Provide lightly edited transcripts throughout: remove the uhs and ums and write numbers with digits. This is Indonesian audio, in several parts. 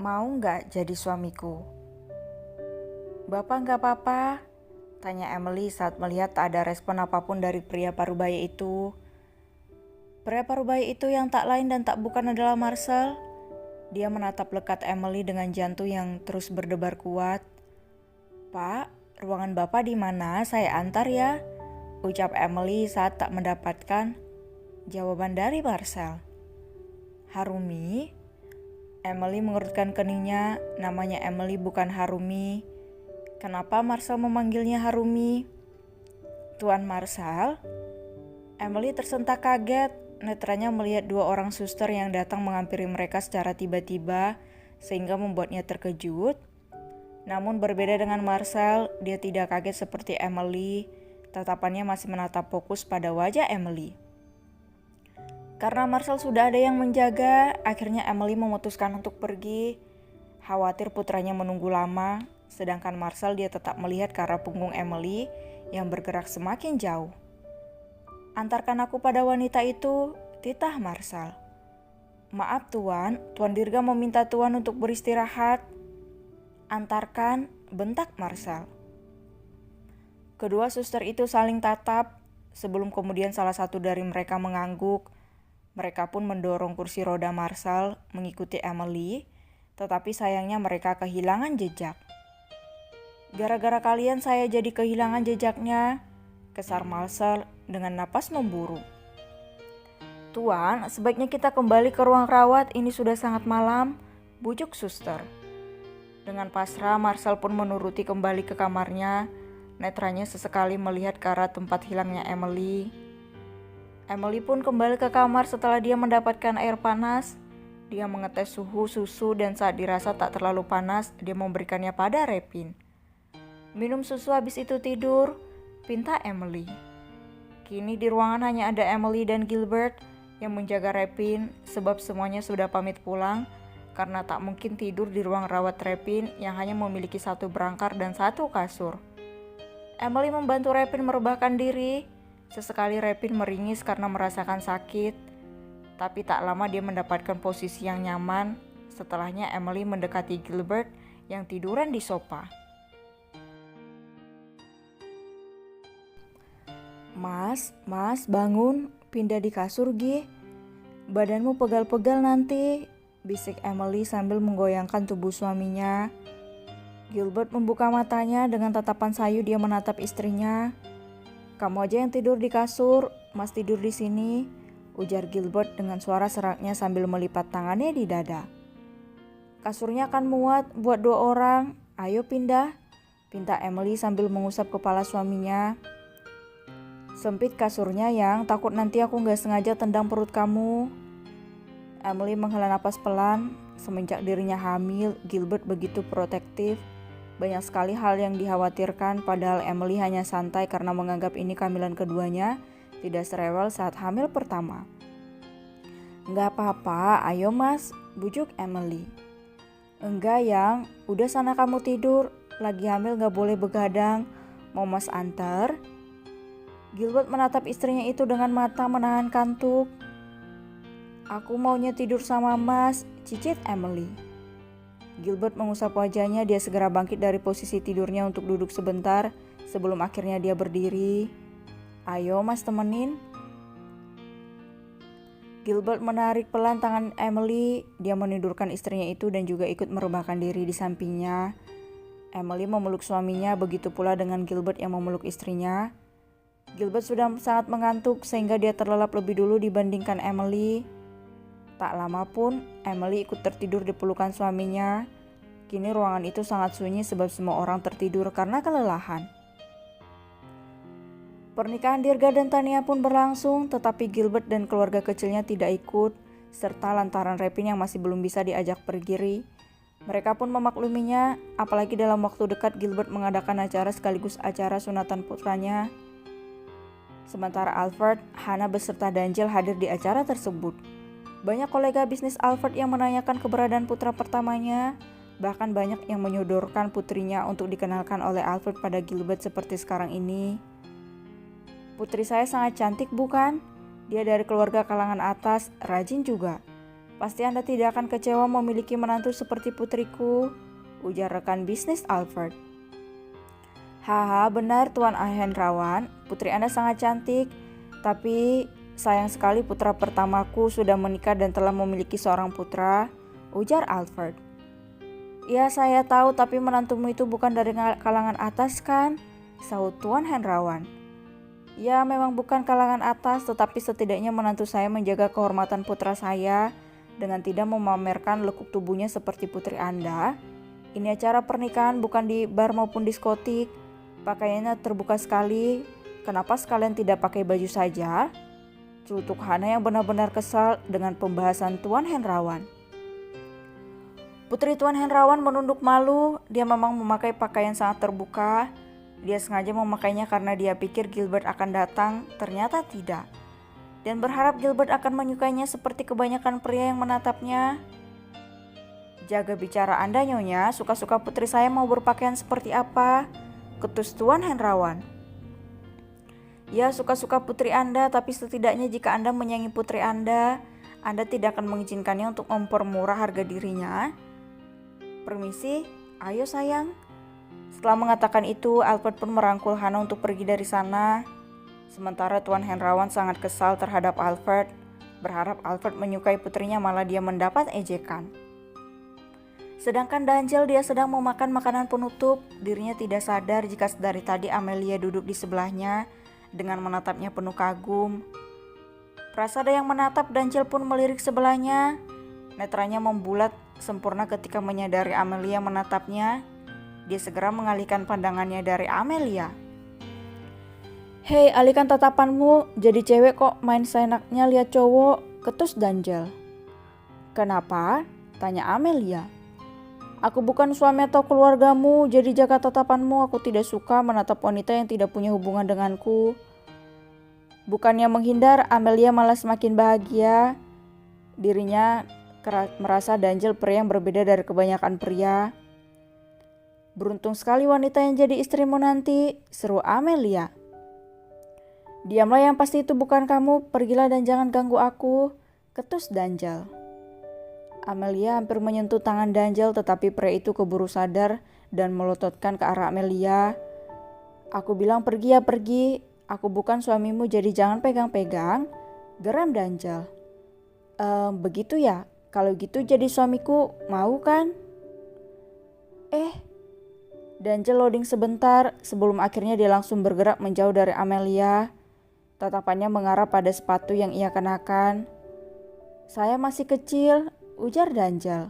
Mau nggak jadi suamiku? Bapak nggak apa-apa, tanya Emily saat melihat tak ada respon apapun dari pria parubaya itu. Pria parubaya itu yang tak lain dan tak bukan adalah Marcel. Dia menatap lekat Emily dengan jantung yang terus berdebar kuat. Pak, ruangan Bapak di mana? Saya antar ya, ucap Emily saat tak mendapatkan jawaban dari Marcel. Harumi? Emily mengerutkan keningnya, namanya Emily bukan Harumi. Kenapa Marcel memanggilnya Harumi? Tuan Marcel? Emily tersentak kaget, netranya melihat dua orang suster yang datang menghampiri mereka secara tiba-tiba, sehingga membuatnya terkejut. Namun berbeda dengan Marcel, dia tidak kaget seperti Emily, tatapannya masih menatap fokus pada wajah Emily. Karena Marcel sudah ada yang menjaga, akhirnya Emily memutuskan untuk pergi. Khawatir putranya menunggu lama, sedangkan Marcel dia tetap melihat ke arah punggung Emily yang bergerak semakin jauh. Antarkan aku pada wanita itu, titah Marcel. Maaf Tuan, Tuan Dirga meminta Tuan untuk beristirahat. Antarkan, bentak Marcel. Kedua suster itu saling tatap, sebelum kemudian salah satu dari mereka mengangguk. Mereka pun mendorong kursi roda Marcel mengikuti Emily, tetapi sayangnya mereka kehilangan jejak. Gara-gara kalian saya jadi kehilangan jejaknya, kesar Marcel dengan napas memburu. Tuan, sebaiknya kita kembali ke ruang rawat, ini sudah sangat malam, bujuk suster. Dengan pasrah, Marcel pun menuruti kembali ke kamarnya, netranya sesekali melihat ke arah tempat hilangnya Emily. Emily pun kembali ke kamar setelah dia mendapatkan air panas. Dia mengetes suhu susu dan saat dirasa tak terlalu panas, dia memberikannya pada Repin. Minum susu habis itu tidur, pinta Emily. Kini di ruangan hanya ada Emily dan Gilbert yang menjaga Repin sebab semuanya sudah pamit pulang karena tak mungkin tidur di ruang rawat Repin yang hanya memiliki satu berangkar dan satu kasur. Emily membantu Repin merebahkan diri. Sesekali Repin meringis karena merasakan sakit, tapi tak lama dia mendapatkan posisi yang nyaman. Setelahnya Emily mendekati Gilbert yang tiduran di sofa. Mas bangun, pindah di kasur Gi. Badanmu pegal-pegal nanti, bisik Emily sambil menggoyangkan tubuh suaminya. Gilbert membuka matanya dengan tatapan sayu dia menatap istrinya. Kamu aja yang tidur di kasur, Mas tidur di sini, ujar Gilbert dengan suara seraknya sambil melipat tangannya di dada. Kasurnya akan muat buat 2 orang, ayo pindah, pinta Emily sambil mengusap kepala suaminya. Sempit kasurnya yang, takut nanti aku gak sengaja tendang perut kamu. Emily menghela napas pelan, semenjak dirinya hamil, Gilbert begitu protektif. Banyak sekali hal yang dikhawatirkan, padahal Emily hanya santai karena menganggap ini kehamilan keduanya, tidak serewel saat hamil pertama. Enggak apa-apa, ayo Mas, bujuk Emily. Enggak yang, udah sana kamu tidur, lagi hamil gak boleh begadang, mau Mas antar? Gilbert menatap istrinya itu dengan mata menahan kantuk. Aku maunya tidur sama Mas, cicit Emily. Gilbert mengusap wajahnya, dia segera bangkit dari posisi tidurnya untuk duduk sebentar sebelum akhirnya dia berdiri. Ayo Mas temenin. Gilbert menarik pelan tangan Emily, dia menidurkan istrinya itu dan juga ikut merebahkan diri di sampingnya. Emily memeluk suaminya, begitu pula dengan Gilbert yang memeluk istrinya. Gilbert sudah sangat mengantuk sehingga dia terlelap lebih dulu dibandingkan Emily. Tak lama pun, Emily ikut tertidur di pelukan suaminya. Kini ruangan itu sangat sunyi sebab semua orang tertidur karena kelelahan. Pernikahan Dirga dan Tania pun berlangsung, tetapi Gilbert dan keluarga kecilnya tidak ikut, serta lantaran Repin yang masih belum bisa diajak pergi. Mereka pun memakluminya, apalagi dalam waktu dekat Gilbert mengadakan acara sekaligus acara sunatan putranya. Sementara Alfred, Hana beserta Danjel hadir di acara tersebut. Banyak kolega bisnis Alfred yang menanyakan keberadaan putra pertamanya. Bahkan banyak yang menyodorkan putrinya untuk dikenalkan oleh Alfred pada Gilbert seperti sekarang ini. Putri saya sangat cantik bukan? Dia dari keluarga kalangan atas, rajin juga. Pasti Anda tidak akan kecewa memiliki menantu seperti putriku, ujar rekan bisnis Alfred. Haha, benar Tuan Hendrawan, putri Anda sangat cantik. Tapi sayang sekali putra pertamaku sudah menikah dan telah memiliki seorang putra, ujar Alfred. Ya saya tahu, tapi menantumu itu bukan dari kalangan atas kan? Sahut Tuan Hendrawan. Ya memang bukan kalangan atas, tetapi setidaknya menantu saya menjaga kehormatan putra saya dengan tidak memamerkan lekuk tubuhnya seperti putri Anda. Ini acara pernikahan bukan di bar maupun diskotik. Pakaiannya terbuka sekali. Kenapa sekalian tidak pakai baju saja? Celutuk Hana yang benar-benar kesal dengan pembahasan Tuan Hendrawan. Putri Tuan Hendrawan menunduk malu. Dia memang memakai pakaian sangat terbuka. Dia sengaja memakainya karena dia pikir Gilbert akan datang. Ternyata tidak. Dan berharap Gilbert akan menyukainya seperti kebanyakan pria yang menatapnya. Jaga bicara Anda nyonya, suka-suka putri saya mau berpakaian seperti apa? Ketus Tuan Hendrawan. Ya suka-suka putri Anda, tapi setidaknya jika Anda menyayangi putri Anda tidak akan mengizinkannya untuk mempermurah harga dirinya. Permisi, ayo sayang. Setelah mengatakan itu, Alfred pun merangkul Hana untuk pergi dari sana. Sementara Tuan Hendrawan sangat kesal terhadap Alfred, berharap Alfred menyukai putrinya malah dia mendapat ejekan. Sedangkan Danjel dia sedang memakan makanan penutup. Dirinya tidak sadar jika dari tadi Amelia duduk di sebelahnya dengan menatapnya penuh kagum. Prasada yang menatap Danjel pun melirik sebelahnya. Netranya membulat sempurna ketika menyadari Amelia menatapnya. Dia segera mengalihkan pandangannya dari Amelia. Hei, alihkan tatapanmu, jadi cewek kok main seenaknya lihat cowok, ketus Danjel. Kenapa? Tanya Amelia. Aku bukan suami atau keluargamu, jadi jaga tatapanmu. Aku tidak suka menatap wanita yang tidak punya hubungan denganku. Bukannya menghindar, Amelia malah semakin bahagia. Dirinya merasa Danjel pria yang berbeda dari kebanyakan pria. Beruntung sekali wanita yang jadi istrimu nanti, seru Amelia. Diamlah, yang pasti itu bukan kamu, pergilah dan jangan ganggu aku, ketus Danjel. Amelia hampir menyentuh tangan Danjel, tetapi pria itu keburu sadar dan melototkan ke arah Amelia. Aku bilang pergi ya pergi, aku bukan suamimu jadi jangan pegang-pegang, geram Danjel. Begitu ya, kalau gitu jadi suamiku, mau kan? Danjel loading sebentar, sebelum akhirnya dia langsung bergerak menjauh dari Amelia. Tatapannya mengarah pada sepatu yang ia kenakan. Saya masih kecil, ujar Danjel.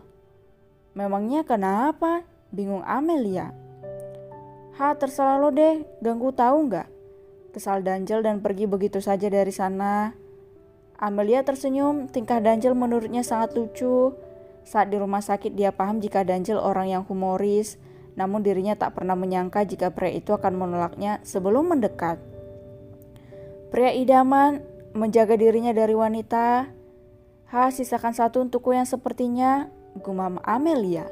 Memangnya kenapa? Bingung Amelia. Terserah lo deh, ganggu tahu nggak? Kesal Danjel dan pergi begitu saja dari sana. Amelia tersenyum, tingkah Danjel menurutnya sangat lucu. Saat di rumah sakit dia paham jika Danjel orang yang humoris, namun dirinya tak pernah menyangka jika pria itu akan menolaknya sebelum mendekat. Pria idaman, menjaga dirinya dari wanita. Sisakan satu untukku yang sepertinya, gumam Amelia.